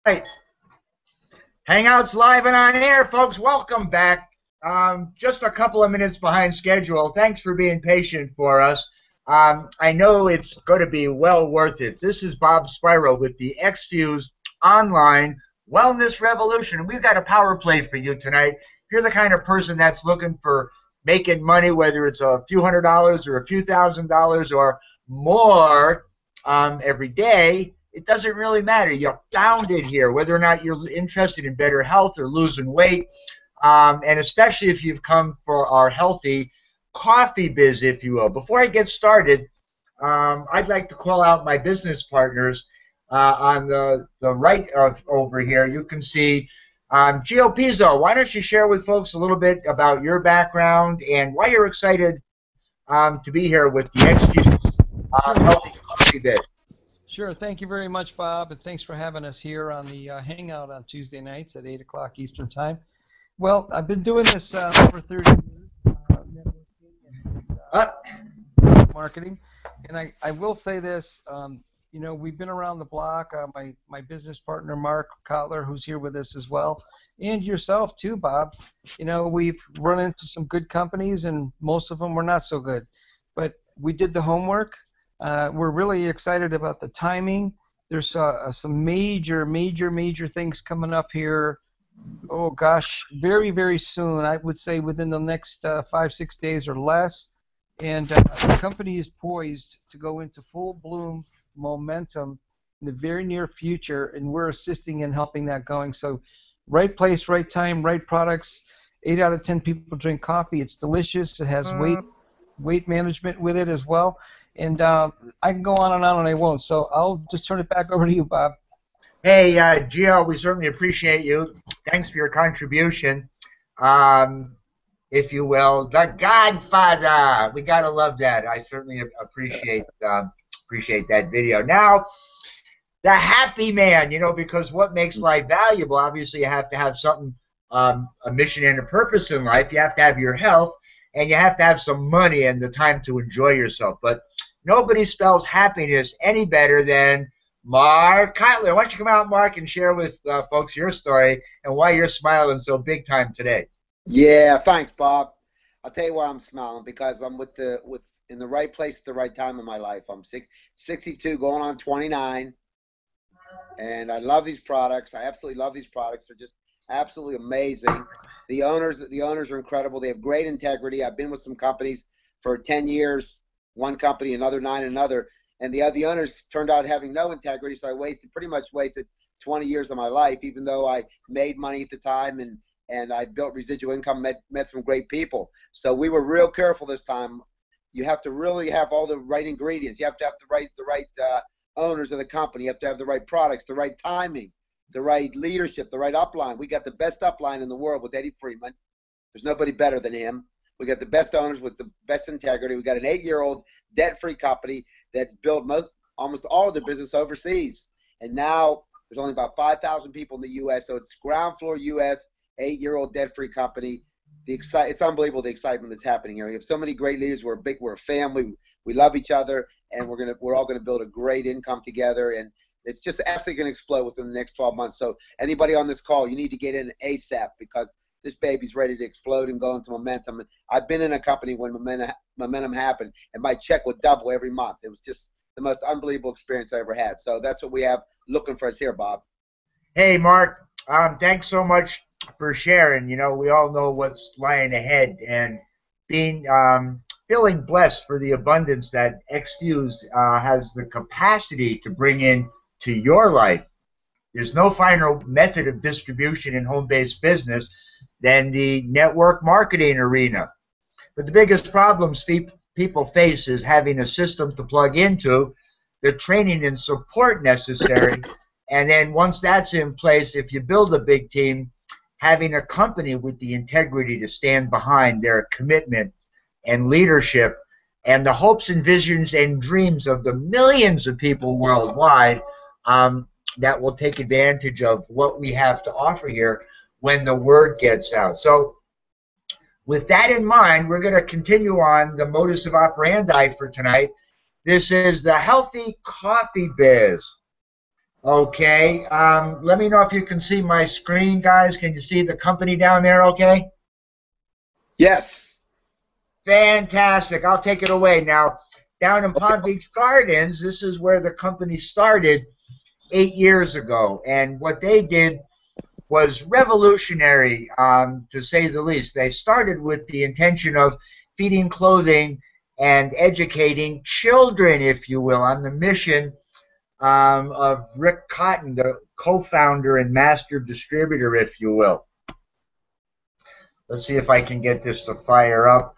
right. Hangouts live and on air, folks. Welcome back. Just a couple of minutes behind schedule. Thanks for being patient for us. I know it's going to be well worth it. This is Bob Spiro with the XFuse Online Wellness Revolution. We've got a power play for you tonight. If you're the kind of person that's looking for making money, whether it's a few $100s or a few $1,000s or more every day, it doesn't really matter. You're found it here, whether or not you're interested in better health or losing weight, and especially if you've come for our healthy coffee biz, if you will. Before I get started, I'd like to call out my business partners. On the right of over here, you can see Gio Pizzo. Why don't you share with folks a little bit about your background and why you're excited to be here with the XFuse Healthy Coffee Biz. Sure. Thank you very much, Bob, and thanks for having us here on the Hangout on Tuesday nights at 8 o'clock Eastern Time. Well, I've been doing this for 30 years, networking and marketing, and I will say this, you know, we've been around the block. My business partner, Mark Kotler, who's here with us as well, and yourself too, Bob. You know, we've run into some good companies, and most of them were not so good, but we did the homework. We're really excited about the timing. There's some major things coming up here. Oh gosh, very, very soon. I would say within the next 5-6 days or less. And the company is poised to go into full bloom momentum in the very near future, and we're assisting in helping that going. So, right place, right time, right products. 8 out of 10 people drink coffee. It's delicious. It has weight management with it as well. And I can go on, and I won't. So I'll just turn it back over to you, Bob. Hey, Gio, we certainly appreciate you. Thanks for your contribution, if you will. The Godfather. We got to love that. I certainly appreciate that video. Now, the happy man, you know, because what makes life valuable, obviously you have to have something, a mission and a purpose in life. You have to have your health, and you have to have some money and the time to enjoy yourself. But nobody spells happiness any better than Mark Kotler. Why don't you come out, Mark, and share with folks your story and why you're smiling so big time today? Yeah, thanks, Bob. I'll tell you why I'm smiling, because I'm in the right place at the right time in my life. I'm 62, going on 29, and I love these products. I absolutely love these products. They're just absolutely amazing. The owners are incredible. They have great integrity. I've been with some companies for 10 years, one company, another 9, another, and the owners turned out having no integrity, so I pretty much wasted 20 years of my life, even though I made money at the time and I built residual income, met some great people. So we were real careful this time. You have to really have all the right ingredients. You have to have the right owners of the company. You have to have the right products, the right timing, the right leadership, the right upline. We got the best upline in the world with Eddie Freeman. There's nobody better than him. We got the best owners with the best integrity. We got an 8-year-old debt-free company that built almost all of their business overseas. And now there's only about 5,000 people in the U.S., so it's ground floor U.S., 8-year-old debt-free company. It's unbelievable the excitement that's happening here. We have so many great leaders. We're a family. We love each other, and we're all gonna build a great income together. And it's just absolutely gonna explode within the next 12 months. So anybody on this call, you need to get in ASAP, because this baby's ready to explode and go into momentum. I've been in a company when momentum happened, and my check would double every month. It was just the most unbelievable experience I ever had. So that's what we have looking for us here, Bob. Hey, Mark, thanks so much for sharing. You know, we all know what's lying ahead, and feeling blessed for the abundance that XFuse has the capacity to bring in to your life. There's no finer method of distribution in home-based business than the network marketing arena. But the biggest problems people face is having a system to plug into, the training and support necessary, and then once that's in place, if you build a big team, having a company with the integrity to stand behind their commitment and leadership and the hopes and visions and dreams of the millions of people worldwide that will take advantage of what we have to offer here when the word gets out. So with that in mind, we're going to continue on the modus of operandi for tonight. This is the Healthy Coffee Biz. Okay. Let me know if you can see my screen, guys. Can you see the company down there okay? Yes. Fantastic. I'll take it away. Now, down in Palm Beach Gardens, this is where the company started 8 years ago. And what they did was revolutionary, to say the least. They started with the intention of feeding, clothing, and educating children, if you will, on the mission of Rick Cotton, the co-founder and master distributor, if you will. Let's see if I can get this to fire up.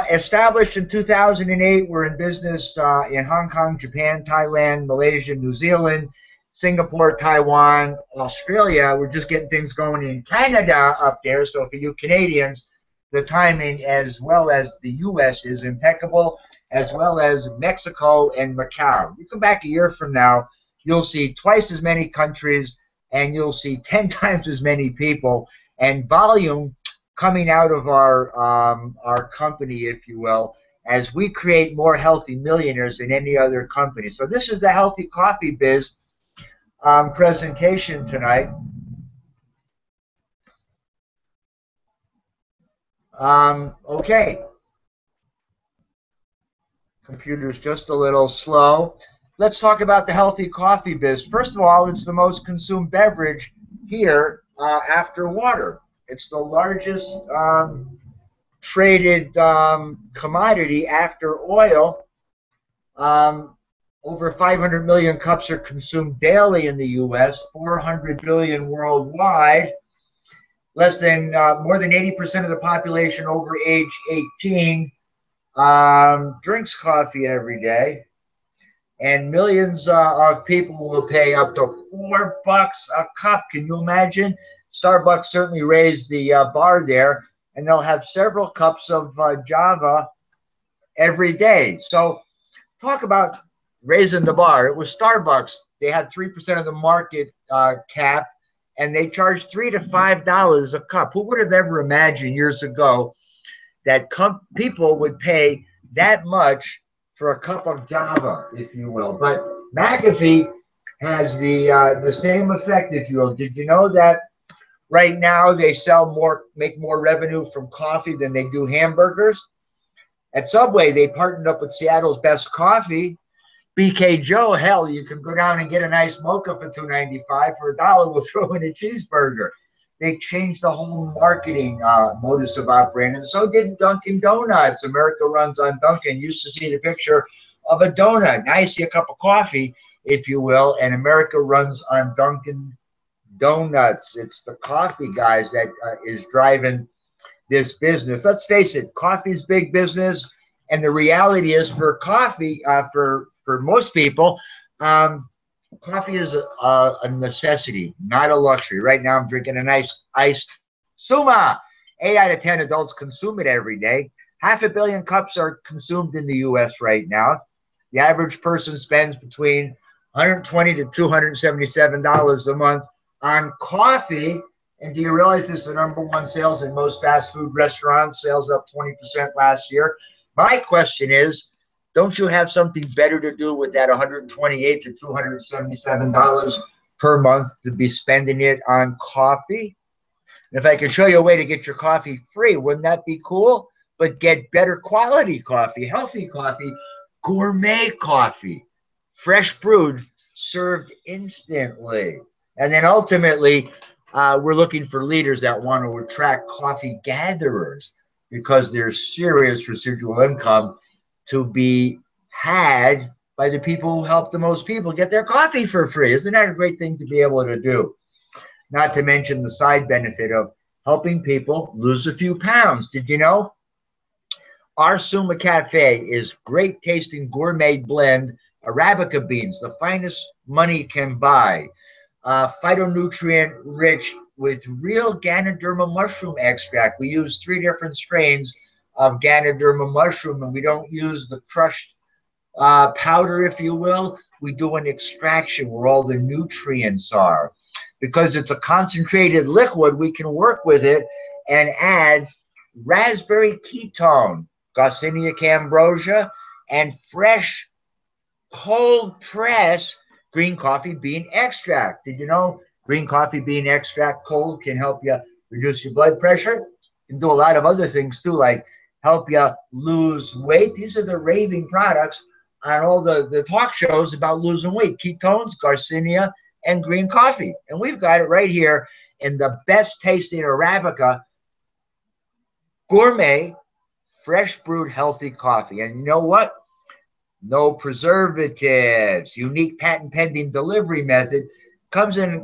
Established in 2008, we're in business in Hong Kong, Japan, Thailand, Malaysia, New Zealand, Singapore, Taiwan, Australia. We're just getting things going in Canada up there. So for you Canadians, the timing as well as the U.S. is impeccable, as well as Mexico and Macau. You come back a year from now, you'll see twice as many countries and you'll see 10 times as many people, and volume coming out of our company, if you will, as we create more healthy millionaires than any other company. So this is the Healthy Coffee Biz presentation tonight. Okay. Computer's just a little slow. Let's talk about the Healthy Coffee Biz. First of all, it's the most consumed beverage here after water. It's the largest traded commodity after oil. Over 500 million cups are consumed daily in the U.S., 400 billion worldwide. More than 80% of the population over age 18 drinks coffee every day. And millions of people will pay up to $4 a cup. Can you imagine? Starbucks certainly raised the bar there, and they'll have several cups of Java every day. So talk about raising the bar. It was Starbucks. They had 3% of the market cap, and they charged $3 to $5 a cup. Who would have ever imagined years ago that people would pay that much for a cup of Java, if you will? But McAfee has the same effect, if you will. Did you know that right now they make more revenue from coffee than they do hamburgers? At Subway, they partnered up with Seattle's Best Coffee. BK Joe, hell, you can go down and get a nice mocha for $2.95. For $1, we'll throw in a cheeseburger. They changed the whole marketing modus of operating, and so did Dunkin' Donuts. America runs on Dunkin'. Used to see the picture of a donut. Now you see a cup of coffee, if you will, and America runs on Dunkin' Donuts. It's the coffee guys that is driving this business. Let's face it, coffee's big business, and the reality is for coffee, for most people, coffee is a necessity, not a luxury. Right now, I'm drinking a nice iced Suma. 8 out of 10 adults consume it every day. 500 million cups are consumed in the U.S. right now. The average person spends between $120 to $277 a month on coffee. And do you realize this is the #1 sales in most fast food restaurants? Sales up 20% last year. My question is, don't you have something better to do with that $128 to $277 per month to be spending it on coffee? And if I could show you a way to get your coffee free, wouldn't that be cool? But get better quality coffee, healthy coffee, gourmet coffee, fresh brewed, served instantly. And then ultimately, we're looking for leaders that want to attract coffee gatherers, because there's serious residual income to be had by the people who help the most people get their coffee for free. Isn't that a great thing to be able to do? Not to mention the side benefit of helping people lose a few pounds. Did you know? Our Suma Cafe is great tasting gourmet blend Arabica beans, the finest money can buy. Phytonutrient rich with real Ganoderma mushroom extract. We use 3 different strains of Ganoderma mushroom, and we don't use the crushed powder, if you will. We do an extraction where all the nutrients are. Because it's a concentrated liquid, we can work with it and add raspberry ketone, Garcinia cambrosia, and fresh cold press green coffee bean extract. Did you know green coffee bean extract cold can help you reduce your blood pressure? It can do a lot of other things too, like help you lose weight. These are the raving products on all the talk shows about losing weight: ketones, Garcinia, and green coffee. And we've got it right here in the best tasting Arabica gourmet, fresh brewed, healthy coffee. And you know what? No preservatives, unique patent pending delivery method. Comes in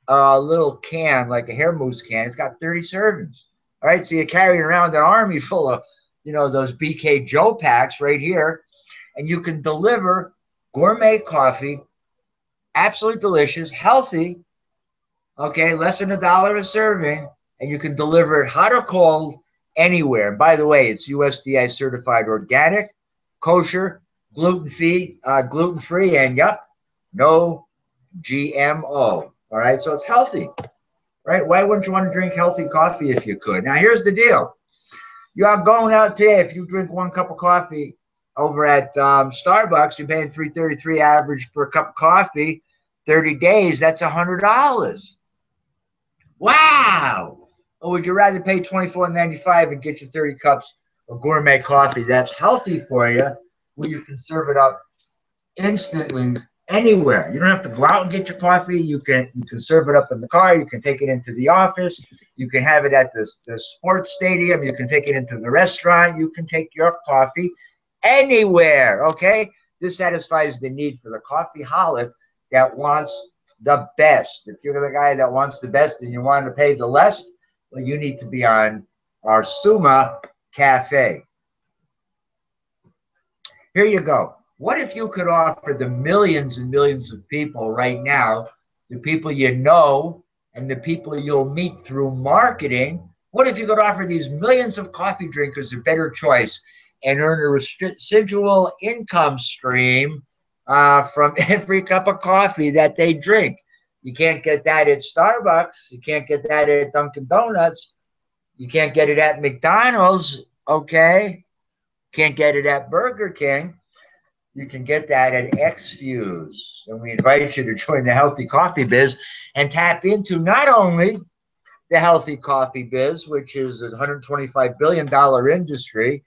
a little can, like a hair mousse can. It's got 30 servings. All right, so you're carrying around an army full of, those BK Joe packs right here, and you can deliver gourmet coffee, absolutely delicious, healthy, okay, less than $1 a serving, and you can deliver it hot or cold anywhere. And by the way, it's USDA certified organic, kosher, gluten-free, and yep, no GMO. All right, so it's healthy, right? Why wouldn't you want to drink healthy coffee if you could? Now, here's the deal. You are going out today, if you drink one cup of coffee over at Starbucks, you're paying $3.33 average for a cup of coffee. 30 days, that's $100. Wow. Or would you rather pay $24.95 and get you 30 cups of gourmet coffee that's healthy for you, where you can serve it up instantly anywhere? You don't have to go out and get your coffee. You can serve it up in the car. You can take it into the office. You can have it at the sports stadium. You can take it into the restaurant. You can take your coffee anywhere, okay? This satisfies the need for the coffeeholic that wants the best. If you're the guy that wants the best and you want to pay the less, well, you need to be on our Suma Cafe. Here you go. What if you could offer the millions and millions of people right now, the people you know and the people you'll meet through marketing, what if you could offer these millions of coffee drinkers a better choice and earn a residual income stream from every cup of coffee that they drink? You can't get that at Starbucks. You can't get that at Dunkin' Donuts. You can't get it at McDonald's, okay? Can't get it at Burger King. You can get that at XFuse. And we invite you to join the Healthy Coffee Biz and tap into not only the healthy coffee biz, which is a $125 billion industry.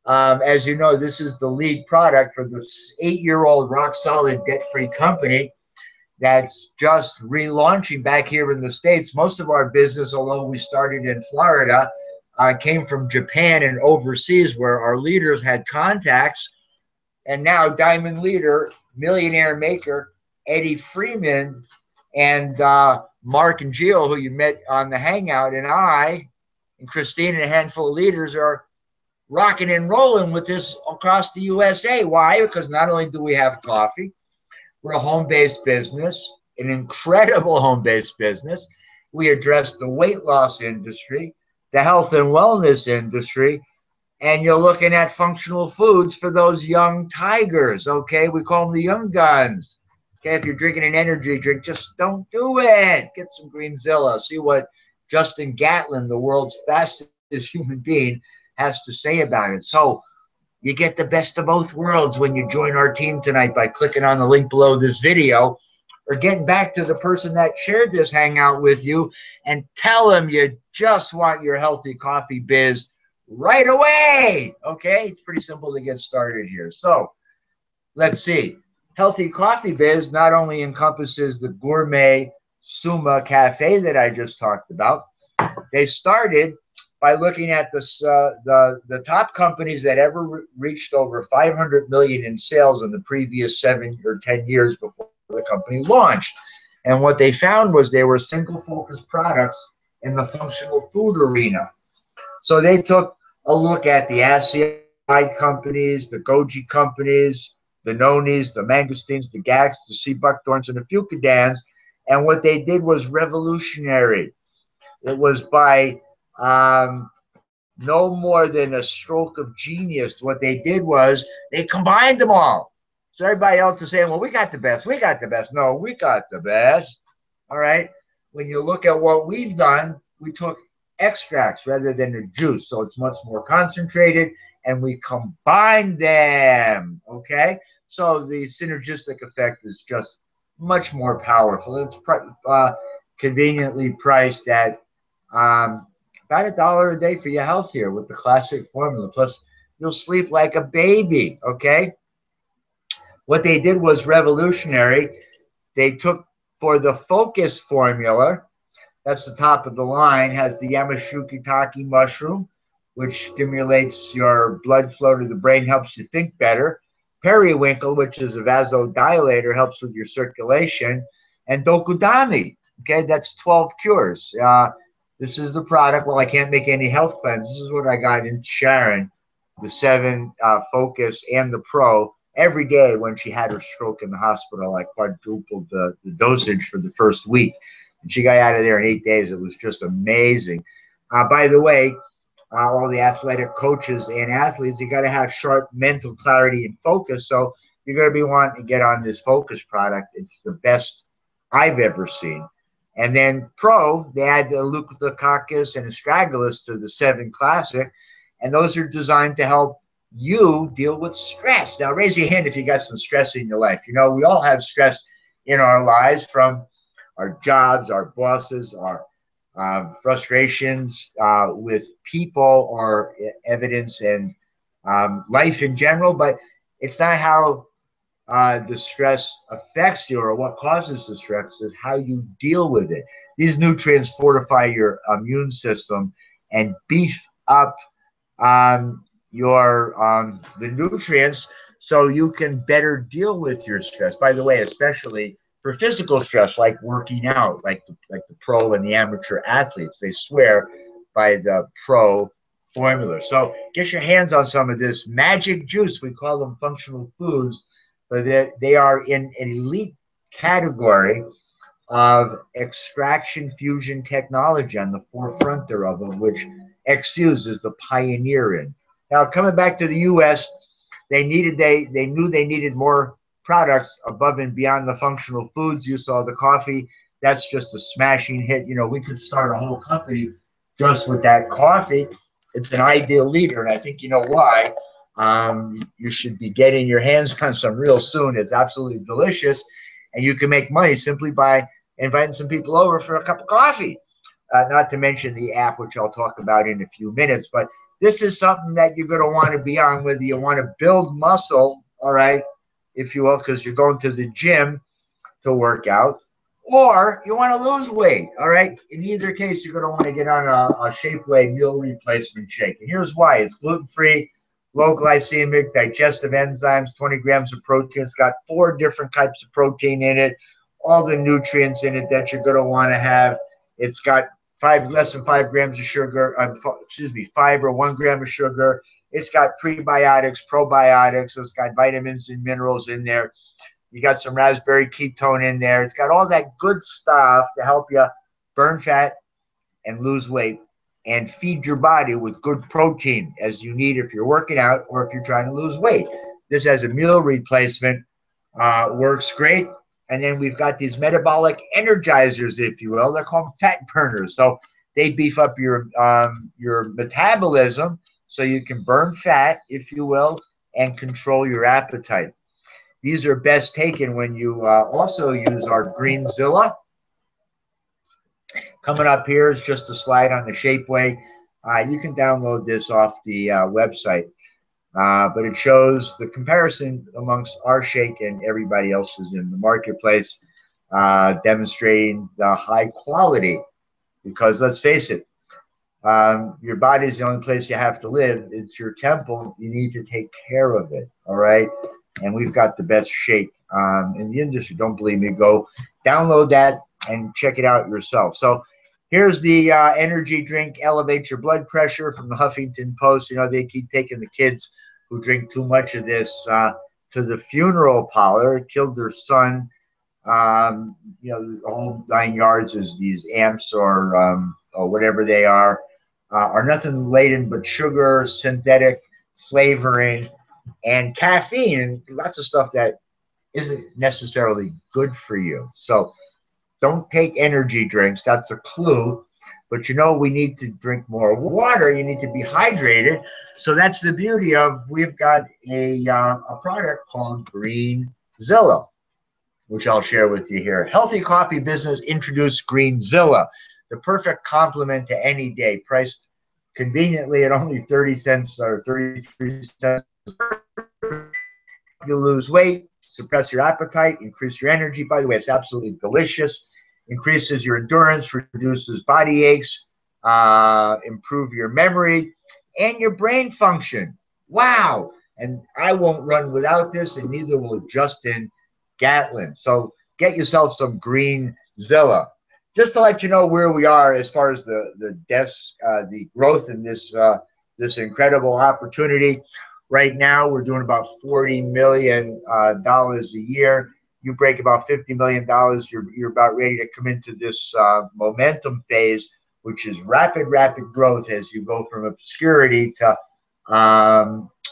As you know, this is the lead product for this 8-year-old rock-solid debt-free company that's just relaunching back here in the States. Most of our business, although we started in Florida, came from Japan and overseas, where our leaders had contacts. And now Diamond Leader, millionaire maker, Eddie Freeman, and Mark and Gio, who you met on the Hangout, and I, and Christine and a handful of leaders are rocking and rolling with this across the USA. Why? Because not only do we have coffee, we're a home-based business, an incredible home-based business. We address the weight loss industry, the health and wellness industry, and you're looking at functional foods for those young tigers, okay? We call them the young guns. Okay, if you're drinking an energy drink, just don't do it. Get some Greenzilla. See what Justin Gatlin, the world's fastest human being, has to say about it. So you get the best of both worlds when you join our team tonight by clicking on the link below this video, or getting back to the person that shared this Hangout with you and tell them you just want your healthy coffee biz right away. Okay, it's pretty simple to get started here. So let's see. Healthy Coffee Biz not only encompasses the gourmet Suma Cafe that I just talked about. They started by looking at the top companies that ever reached over 500 million in sales in the previous 7 or 10 years before the company launched. And what they found was they were single-focused products in the functional food arena. So they took a look at the ASEAN companies, the Goji companies, the Nonis, the Mangosteens, the Gacs, the Sea Buckthorns, and the Fucadans. And what they did was revolutionary. It was by no more than a stroke of genius. What they did was they combined them all. So everybody else is saying, well, we got the best. We got the best. No, we got the best. All right. When you look at what we've done, we took extracts rather than a juice. So it's much more concentrated, and we combine them. Okay. So the synergistic effect is just much more powerful. It's conveniently priced at about $1 a day for your health here with the classic formula. Plus, you'll sleep like a baby, okay? What they did was revolutionary. They took, for the Focus formula, that's the top of the line, has the Yamashukitake mushroom, which stimulates your blood flow to the brain, helps you think better. Periwinkle, which is a vasodilator, helps with your circulation. And Dokudami, okay, that's 12 cures. This is the product. Well, I can't make any health claims. This is what I got in Sharon, the 7 Focus and the Pro. Every day when she had her stroke in the hospital, I quadrupled the dosage for the first week. And she got out of there in 8 days. It was just amazing. By the way, all the athletic coaches and athletes, you got to have sharp mental clarity and focus. So you're going to be wanting to get on this Focus product. It's the best I've ever seen. And then Pro, they add the Eleutherococcus and Astragalus to the 7 Classic, and those are designed to help you deal with stress. Now, raise your hand if you got some stress in your life. You know, we all have stress in our lives, from our jobs, our bosses, our frustrations with people, or evidence and life in general. But it's not how the stress affects you or what causes the stress, is how you deal with it. These nutrients fortify your immune system and beef up the nutrients so you can better deal with your stress. By the way, especially for physical stress, like working out, like the pro and the amateur athletes, they swear by the Pro formula. So get your hands on some of this magic juice. We call them functional foods, but they are in an elite category of extraction fusion technology, on the forefront thereof, of which X-Fuse is the pioneer in. Now, coming back to the U.S., they knew they needed more products above and beyond the functional foods. You saw the coffee. That's just a smashing hit. You know, we could start a whole company just with that coffee. It's an ideal leader, and I think you know why. You should be getting your hands on some real soon. It's absolutely delicious, and you can make money simply by inviting some people over for a cup of coffee. Not to mention the app, which I'll talk about in a few minutes. But this is something that you're going to want to be on, whether you want to build muscle, all right, if you will, because you're going to the gym to work out, or you want to lose weight, all right? In either case, you're going to want to get on a Shapeweigh meal replacement shake. And here's why. It's gluten-free, low glycemic, digestive enzymes, 20 grams of protein. It's got 4 different types of protein in it, all the nutrients in it that you're going to want to have. It's got less than 5 grams of sugar, fiber, 1 gram of sugar. It's got prebiotics, probiotics. It's got vitamins and minerals in there. You got some raspberry ketone in there. It's got all that good stuff to help you burn fat and lose weight and feed your body with good protein as you need if you're working out or if you're trying to lose weight. This as a meal replacement works great. And then we've got these metabolic energizers, if you will. They're called fat burners. So they beef up your metabolism so you can burn fat, if you will, and control your appetite. These are best taken when you also use our Greenzilla. Coming up here is just a slide on the Shapeweigh. You can download this off the website. But it shows the comparison amongst our shake and everybody else's in the marketplace, demonstrating the high quality. Because let's face it, your body is the only place you have to live. It's your temple. You need to take care of it, all right? And we've got the best shake in the industry. Don't believe me? Go download that and check it out yourself. So here's the energy drink, elevate your blood pressure, from the Huffington Post. You know, they keep taking the kids who drink too much of this to the funeral parlor. It killed their son. You know, the whole 9 yards is these amps or whatever they are nothing laden but sugar, synthetic flavoring, and caffeine, and lots of stuff that isn't necessarily good for you. So don't take energy drinks. That's a clue. But you know, we need to drink more water. You need to be hydrated. So that's the beauty of, we've got a product called Greenzilla. which I'll share with you here. Healthy Coffee Business introduced Greenzilla, the perfect complement to any day, priced conveniently at only 30 cents or 33 cents. You lose weight, suppress your appetite, increase your energy. By the way, it's absolutely delicious. Increases your endurance, reduces body aches, improve your memory and your brain function. Wow. And I won't run without this, and neither will Justin Gatlin. So get yourself some Greenzilla. Just to let you know where we are as far as the growth in this incredible opportunity. Right now, we're doing about $40 million a year. You break about $50 million, you're about ready to come into this momentum phase, which is rapid growth as you go from obscurity to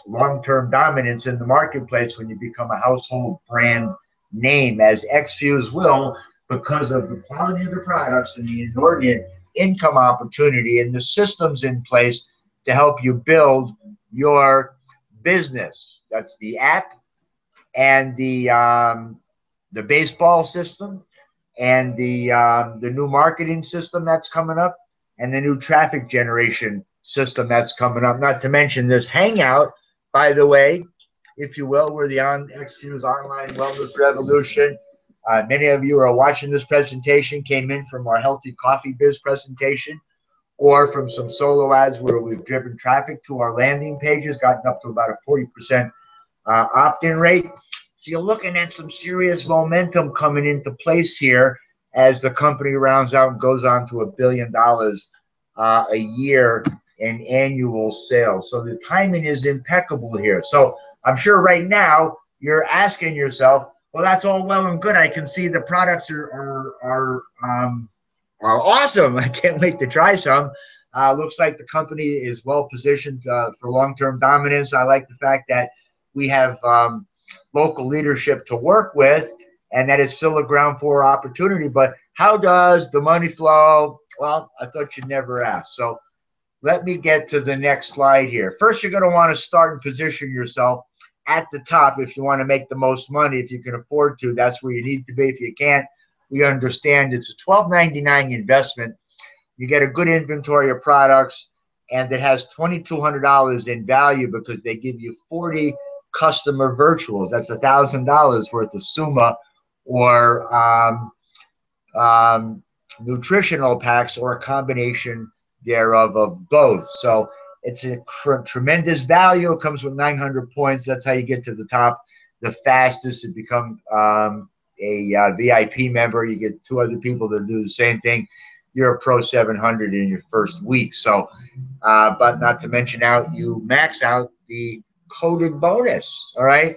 long-term dominance in the marketplace when you become a household brand name, as XFuse will, because of the quality of the products and the inordinate income opportunity and the systems in place to help you build your business. That's the app and the baseball system and the new marketing system that's coming up and the new traffic generation system that's coming up. Not to mention this Hangout, by the way, if you will, we're the XFuse Online Wellness Revolution. Many of you are watching this presentation, came in from our Healthy Coffee Biz presentation or from some solo ads where we've driven traffic to our landing pages, gotten up to about a 40% opt-in rate. So you're looking at some serious momentum coming into place here as the company rounds out and goes on to $1 billion a year in annual sales. So the timing is impeccable here. So I'm sure right now you're asking yourself, well, that's all well and good. I can see the products are awesome. I can't wait to try some. Looks like the company is well positioned for long-term dominance. I like the fact that we have local leadership to work with, and that is still a ground floor opportunity. But how does the money flow? Well, I thought you'd never ask. So let me get to the next slide here. First, you're going to want to start and position yourself at the top if you want to make the most money. If you can afford to, that's where you need to be. If you can't, we understand. It's a $12.99 investment. You get a good inventory of products, and it has $2,200 in value because they give you 40 customer virtuals. That's $1,000 worth of Suma or nutritional packs or a combination thereof of both. So it's a tremendous value. It comes with 900 points. That's how you get to the top the fastest to become a VIP member. You get 2 other people to do the same thing. You're a Pro 700 in your first week. So, but not to mention out, you max out the coded bonus. All right.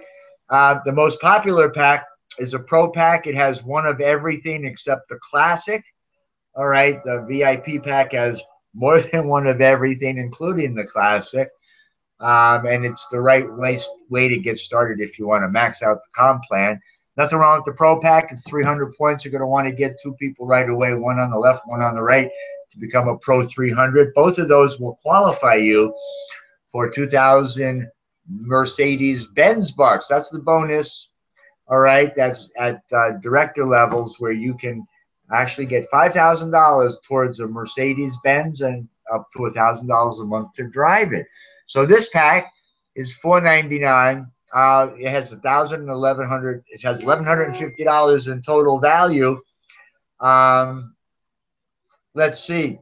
The most popular pack is a Pro pack. It has one of everything except the Classic. All right. The VIP pack has more than one of everything, including the Classic. And it's the right way to get started if you want to max out the comp plan. Nothing wrong with the Pro Pack. It's 300 points. You're going to want to get 2 people right away, one on the left, one on the right, to become a Pro 300. Both of those will qualify you for 2,000 Mercedes-Benz bucks. That's the bonus. All right. That's at director levels where you can actually get $5,000 towards a Mercedes-Benz and up to $1,000 a month to drive it. So this pack is $499. It has $1,100. It has $1,150 in total value. Let's see.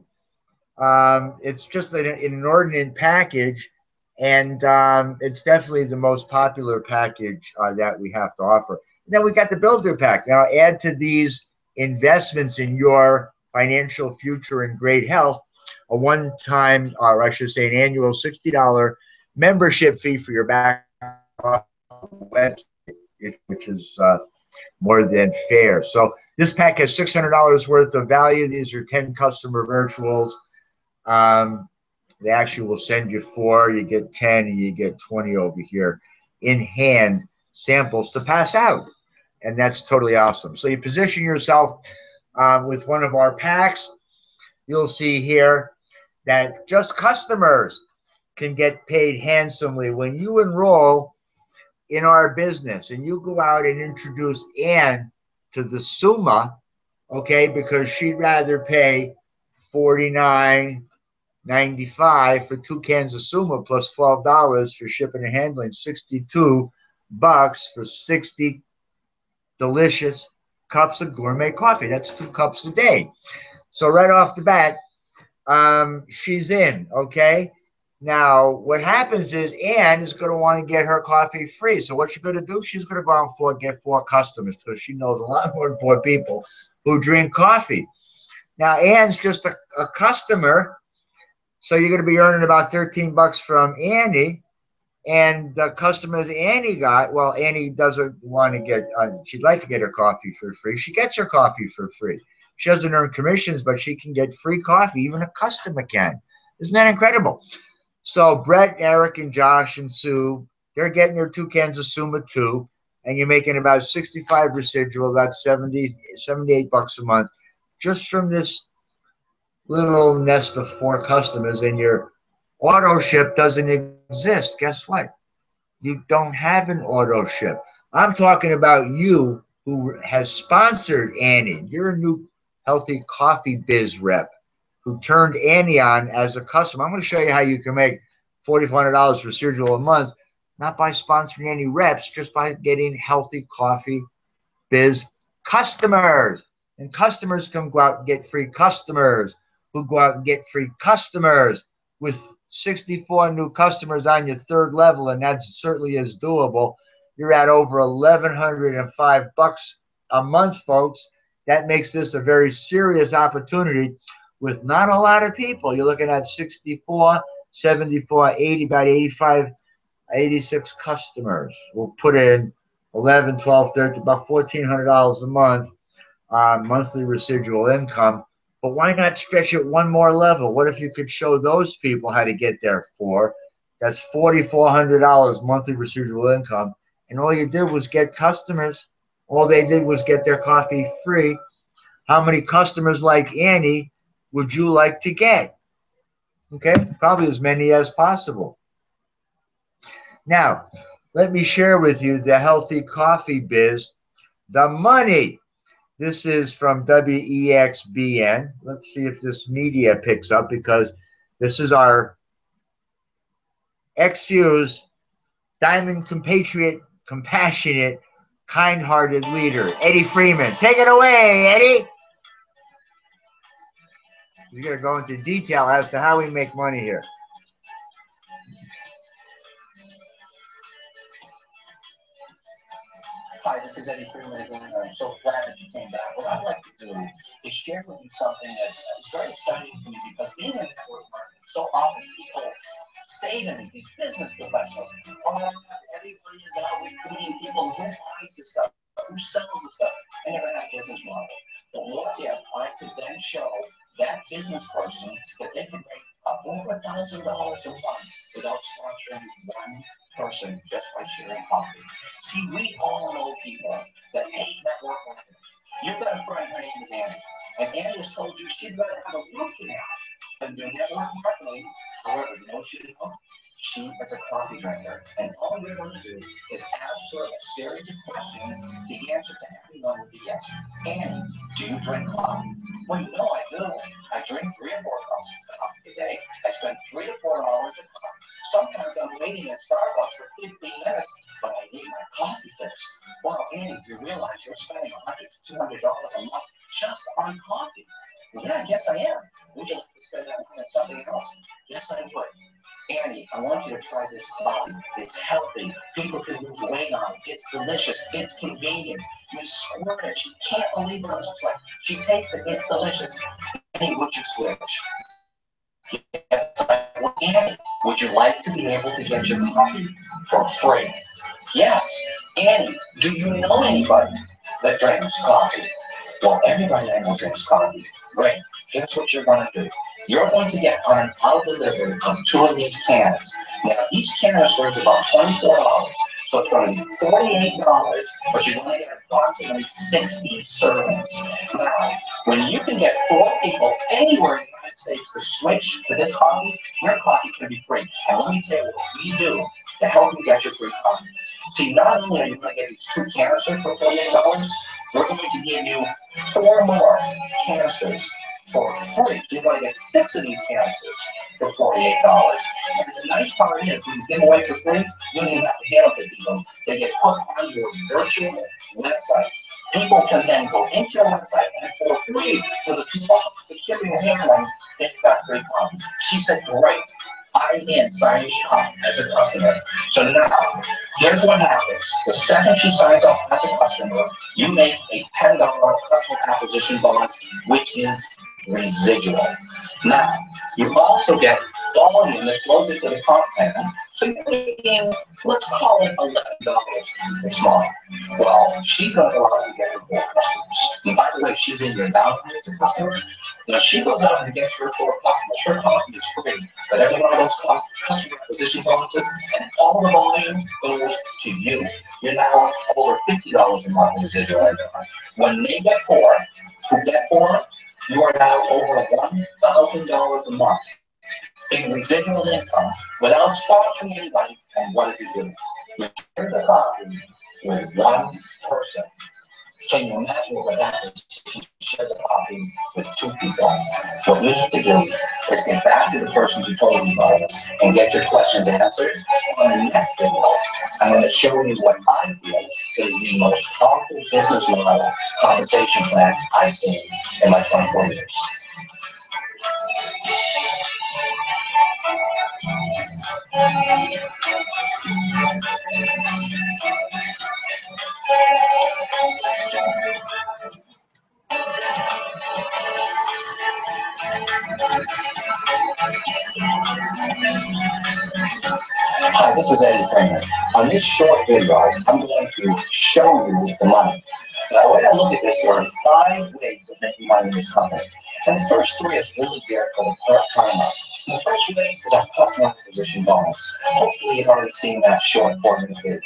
It's just an inordinate package, and it's definitely the most popular package that we have to offer. And then we got the Builder Pack. Now add to these investments in your financial future and great health a one-time, or I should say an annual $60 membership fee for your back website, which is more than fair. So this pack has $600 worth of value. These are 10 customer virtuals. They actually will send you 4. You get 10 and you get 20 over here in hand samples to pass out. And that's totally awesome. So you position yourself with one of our packs. You'll see here that just customers can get paid handsomely when you enroll in our business and you go out and introduce Ann to the Suma, okay, because she'd rather pay $49.95 for 2 cans of Suma plus $12 for shipping and handling, $62 for 60 delicious cups of gourmet coffee. That's 2 cups a day. So right off the bat, she's in, okay? Now, what happens is Ann is going to want to get her coffee free. So what she's going to do, she's going to go out and get 4 customers because she knows a lot more than 4 people who drink coffee. Now, Ann's just a customer, so you're going to be earning about $13 from Annie. And the customers Annie got, well, Annie doesn't want to get, she'd like to get her coffee for free. She gets her coffee for free. She doesn't earn commissions, but she can get free coffee. Even a customer can. Isn't that incredible? So Brett, Eric, and Josh and Sue, they're getting their 2 cans of Suma too, and you're making about 65 residual. That's $78 a month, just from this little nest of 4 customers. And your auto ship doesn't exist. Guess what? You don't have an auto ship. I'm talking about you who has sponsored Annie. You're a new Healthy Coffee Biz rep who turned Annie on as a customer. I'm going to show you how you can make $4,400 residual a month, not by sponsoring any reps, just by getting Healthy Coffee Biz customers. And customers can go out and get free customers who go out and get free customers. With 64 new customers on your 3rd level, and that certainly is doable, you're at over $1,105 a month, folks. That makes this a very serious opportunity with not a lot of people. You're looking at 64, 74, 80, about 85, 86 customers. We'll put in 11, 12, 13, about $1,400 a month monthly residual income. But why not stretch it one more level? What if you could show those people how to get there for? That's $4,400 monthly residual income. And all you did was get customers. All they did was get their coffee free. How many customers like Annie would you like to get? Okay, probably as many as possible. Now, let me share with you the Healthy Coffee Biz, the money. This is from WEXBN. Let's see if this media picks up, because this is our ex-Fuse diamond compatriot, compassionate, kind-hearted leader, Eddie Freeman. Take it away, Eddie. He's going to go into detail as to how we make money here. Hi, this is Eddie Freeman again. I'm so glad that you came back. What I'd like to do is share with you something that is very exciting to me, because being in network marketing, so often people say to me, these business professionals, oh, everybody is out recruiting people who buys this stuff, who sells the stuff, and never had a business model. But what if I could then show that business person that they can make over $1,000 a month without sponsoring one person, just by sharing coffee? See, we all know people that hate network marketing. You've got a friend, her name is Annie, and Annie has told you she'd rather have a root canal than do network marketing. However, you know what she did? She is a coffee drinker, and all we're going to do is ask her a series of questions. The answer to every one will be yes. Annie, do you drink coffee? Well, you know I do. I drink 3 or 4 cups of coffee a day. I spend $3 to $4 a cup. Sometimes I'm waiting at Starbucks for 15 minutes, but I need my coffee fix. Well, Annie, do you realize you're spending $100 to $200 a month just on coffee? Well, yeah, yes, I am. Would you like to spend that money on something else? Yes, I would. Annie, I want you to try this coffee. It's healthy. People can lose weight on it. It's delicious. It's convenient. You squirt it. She can't believe what it looks like. She takes it. It's delicious. Annie, would you switch? Yes, I would. Annie, would you like to be able to get your coffee for free? Yes. Annie, do you know anybody that drinks coffee? Well, everybody I know drinks coffee. Great. Here's what you're going to do. You're going to get on our delivery of 2 of these cans. Now, each canister is about $24. So it's going to be $48, but you're going to get approximately 60 servings. Now, when you can get 4 people anywhere in the United States to switch to this coffee, your coffee can be free. And let me tell you what we do to help you get your free coffee. See, not only are you going to get these 2 canisters for $48, we're going to give you 4 more canisters for free. You're going to get 6 of these canisters for $48. And the nice part is, when you give them away for free, you don't even have to handle them. They get put on your virtual website. People can then go into your website and for free, for the shipping and handling, they've got free copies. She said, great. I'm in, sign me up as a customer. So now, here's what happens. The second she signs up as a customer, you make a $10 customer acquisition bonus, which is residual. Now, you also get volume that flows into the comp plan. So you're making, let's call it $11 a month. Well, she's going to go out and get her 4 customers. And by the way, she's in your downline as a customer. Now, she goes out and gets her 4 customers. Her copy is free. But every one of those customer acquisition bonuses and all the volume goes to you. You're now over $50 a month in residual income. When they get 4, who get 4, you are now over $1,000 a month in residual income without sponsoring anybody. And what did you do? You share the copy with 1 person. Can you imagine what happens if you share the copy with 2 people? What you need to do is get back to the person who told you about this and get your questions answered. On the next video, I'm going to show you what I feel is the most powerful business model compensation plan I've seen in my 24 years. Hi, this is Eddie Kramer. On this short video, I'm going to show you the money. Now, the way I look at this, there are 5 ways of making money in this company. And the first 3 is really geared for the current timeline. The first way is our customer acquisition bonus. Hopefully, you've already seen that short 4-minute video.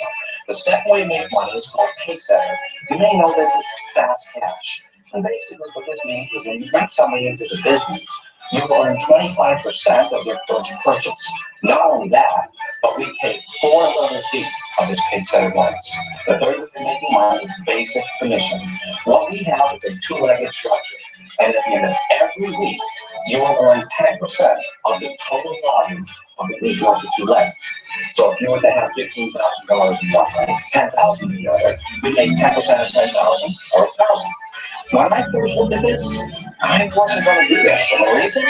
The second way to make money is called Paysetter. You may know this as fast cash. And basically, what this means is when you bring somebody into the business, you earn 25% of their first purchase. Not only that, but we pay 4 levels deep of this Paysetter bonus. The third way of making money is basic commission. What we have is a 2-legged structure. And at the end of every week, you will earn 10% of the total volume of the week worth of 2 legs. So if you were to have $15,000 in one leg, $10,000 in the other, you make 10% of $10,000 or $1,000. When I first looked at this, I wasn't going to do this. And the reason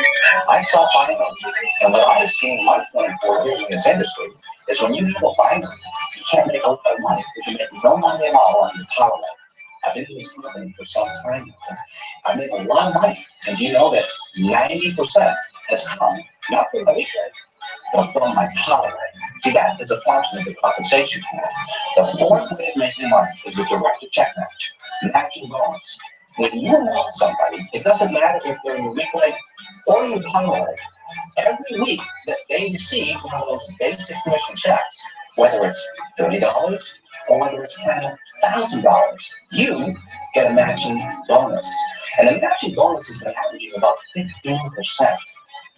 I saw binary, and what I've seen in my 24 years in this industry, is when you have a binary, you can't make a lot of money because you make no money at all on your power leg. I've been in this company for some time now. I make a lot of money. And do you know that 90% has come, not from the week leg, but from my power leg? See, that is a function of the compensation plan. The fourth way of making money is a direct check match, matching bonus. When you want somebody, it doesn't matter if they're in your week leg or your power leg. Every week that they receive one of those basic commission checks, whether it's $30 or whether it's $10,000, you get a matching bonus. And the matching bonus has been averaging about 15%.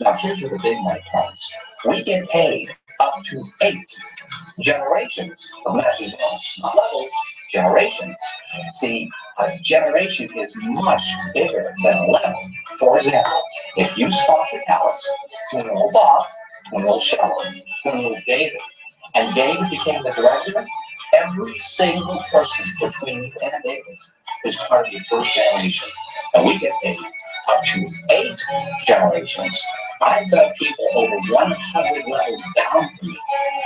Now, here's where the big money comes. We get paid up to 8 generations of matching bonus, not levels, generations. See, a generation is much bigger than a level. For example, if you sponsored Alice, when you were Bob, when you were Shelley, when you were David, and David became the director, every single person between you and David is part of your first generation. And we get paid up to 8 generations. I've got people over 100 levels down from me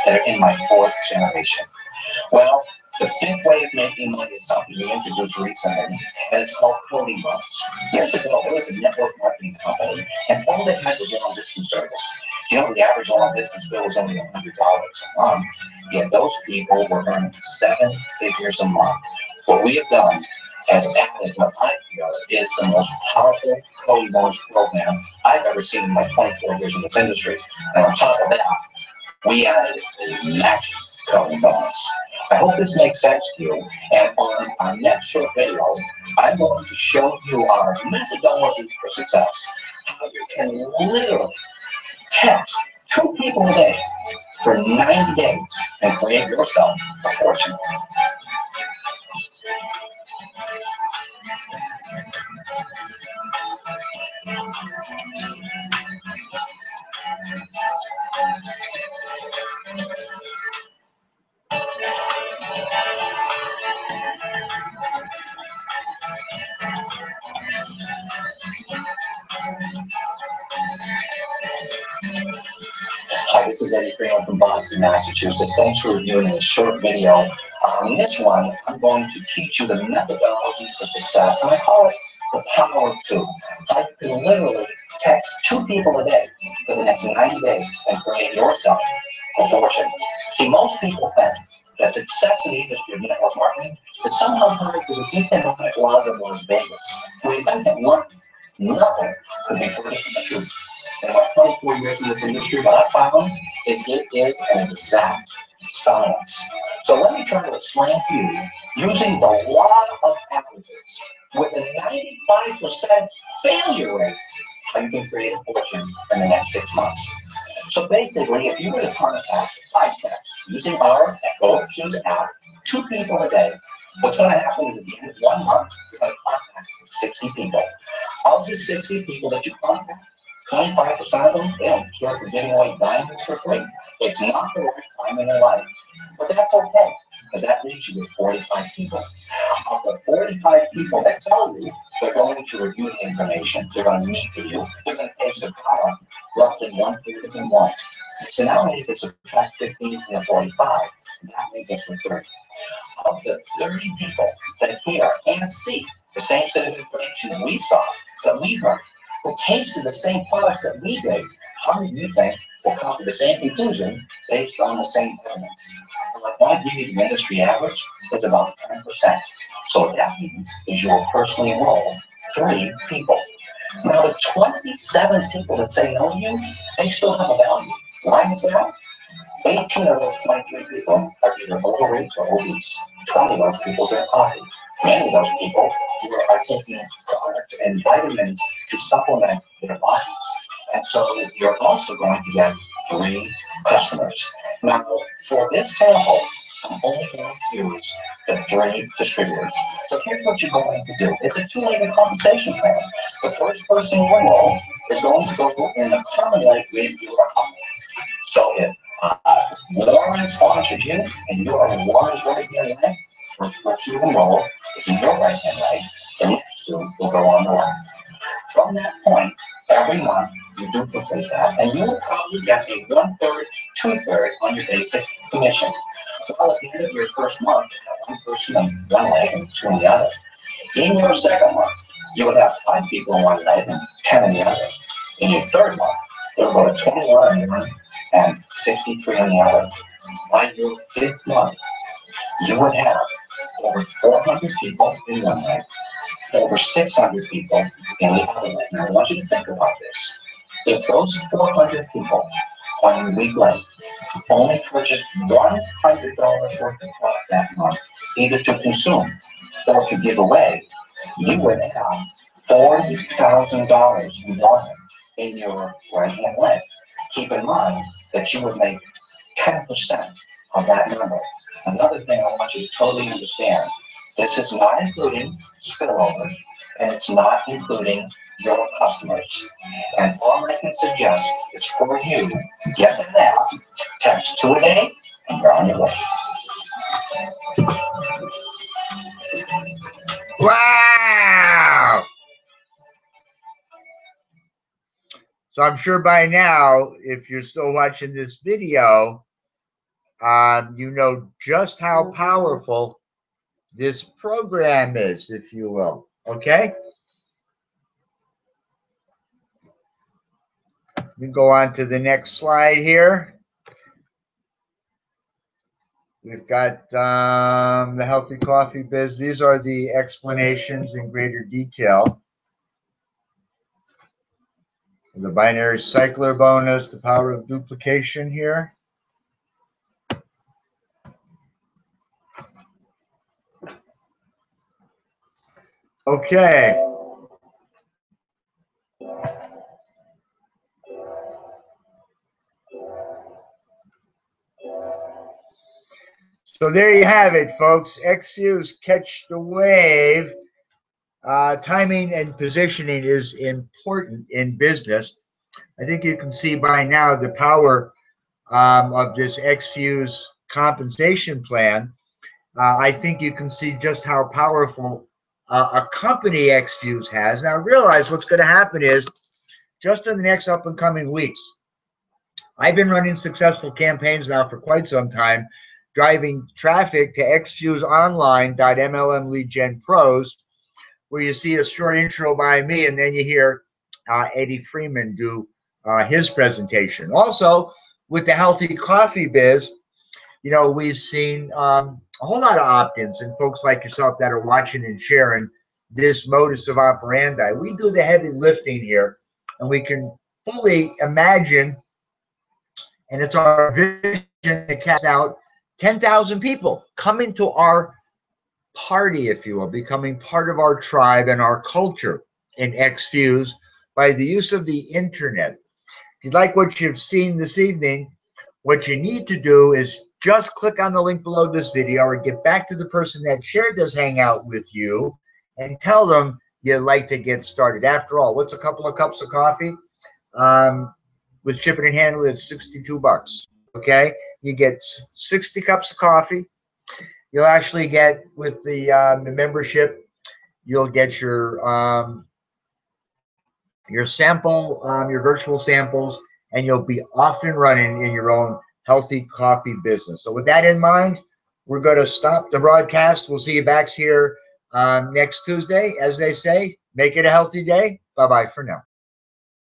that are in my 4th generation. Well, the 5th way of making money is something we introduced recently, and it's called coding bonus. Years ago, there was a network marketing company, and all they had was long-distance service. You know, the average long-distance bill was only $100 a month, yet those people were earning 7 figures a month. What we have done has added what I feel is the most powerful coding bonus program I've ever seen in my 24 years in this industry. And on top of that, we added a matching coding bonus. I hope this makes sense to you. And on our next short video, I'm going to show you our methodology for success. How you can literally text 2 people a day for 90 days and create yourself a fortune. Hi, this is Eddie Freeman from Boston, Massachusetts. Thanks for reviewing this short video. In this one, I'm going to teach you the methodology for success, and I call it the power of two. I can literally text 2 people a day for the next 90 days and create yourself a fortune. See, most people think that success in the industry of network marketing is somehow tied to the economic laws of Las Vegas. We think that nothing could be further from the truth. In my 24 years in this industry, what I found is it is an exact science. So let me try to explain to you, using the law of averages, with a 95% failure rate, how you can create a fortune in the next 6 months. So basically, if you were to contact by text using our GoQ's app 2 people a day, what's going to happen is at the end of 1 month, you're going to contact 60 people. Of the 60 people that you contact, 25% of them, they don't care for giving away diamonds for free. It's not the right time in their life. But that's okay, because that leaves you with 45 people. Of the 45 people that tell you they're going to review the information, they're going to meet with you, they're going to taste the product, roughly 1/3 of them won't. So now if you subtract 15 from the 45, that leaves us with 30. Of the 30 people that hear and see the same set of information that we saw, that we heard, that tasted the same products that we did, how many do you think will come to the same conclusion based on the same evidence? Well, if I give you the industry average, it's about 10%. So what that means is you will personally enroll 3 people. Now the 27 people that say no to you, they still have a value. Why is that? 18 of those 23 people are either overweight or obese. 20 of those people drink coffee. Many of those people are taking products and vitamins to supplement their bodies. And so you're also going to get 3 customers. Now, for this sample, I'm only going to use the 3 distributors. So here's what you're going to do. It's a 2-legged compensation plan. The first person you enroll is going to go in a common leg with your company. So if Warren sponsored you and you are in Warren's right hand leg, first you enroll is in your right hand leg, the next 2 will go on the left. From that point, every month you duplicate that, and you will probably get a 1/3, 2/3 on your basic commission. Well, at the end of your first month, you have 1 person on one leg and 2 on the other. In your second month, you would have 5 people on one leg and 10 on the other. In your third month, it will go to 21 on one and 63 on the other. By your 5th month, you would have over 400 people in one leg, over 600 people in the other leg. Now, I want you to think about this. If those 400 people on your week leg only purchased $100 worth of product that month, either to consume or to give away, you would have $40,000 in your right hand leg. Keep in mind that you would make 10% of that number. Another thing I want you to totally understand, this is not including spillover, and it's not including your customers. And all I can suggest is for you, get the app, text 2 a day, and you're on your way. Wow! So I'm sure by now, if you're still watching this video, you know just how powerful this program is, if you will. Okay? We go on to the next slide here. We've got the Healthy Coffee Biz. These are the explanations in greater detail. The binary cycler bonus, the power of duplication here. Okay. So there you have it, folks. XFuse, catch the wave. timing and positioning is important in business. I think you can see by now the power of this XFuse compensation plan. I think you can see just how powerful a company XFuse has. Now, realize what's going to happen is just in the next up and coming weeks, I've been running successful campaigns now for quite some time, driving traffic to xfuseonline.mlm lead gen pros, where you see a short intro by me, and then you hear Eddie Freeman do his presentation. Also, with the Healthy Coffee Biz, you know, we've seen a whole lot of opt-ins and folks like yourself that are watching and sharing this modus of operandi. We do the heavy lifting here, and we can fully imagine, and it's our vision to cast out 10,000 people coming to our party, if you will, becoming part of our tribe and our culture in XFuse by the use of the internet. If you like what you've seen this evening, what you need to do is just click on the link below this video or get back to the person that shared this hangout with you and tell them you'd like to get started. After all, what's a couple of cups of coffee? With shipping and handling, it's $62. Okay, you get 60 cups of coffee. You'll actually get, with the membership, you'll get your sample, your virtual samples, and you'll be off and running in your own healthy coffee business. So with that in mind, we're going to stop the broadcast. We'll see you back here next Tuesday. As they say, make it a healthy day. Bye-bye for now.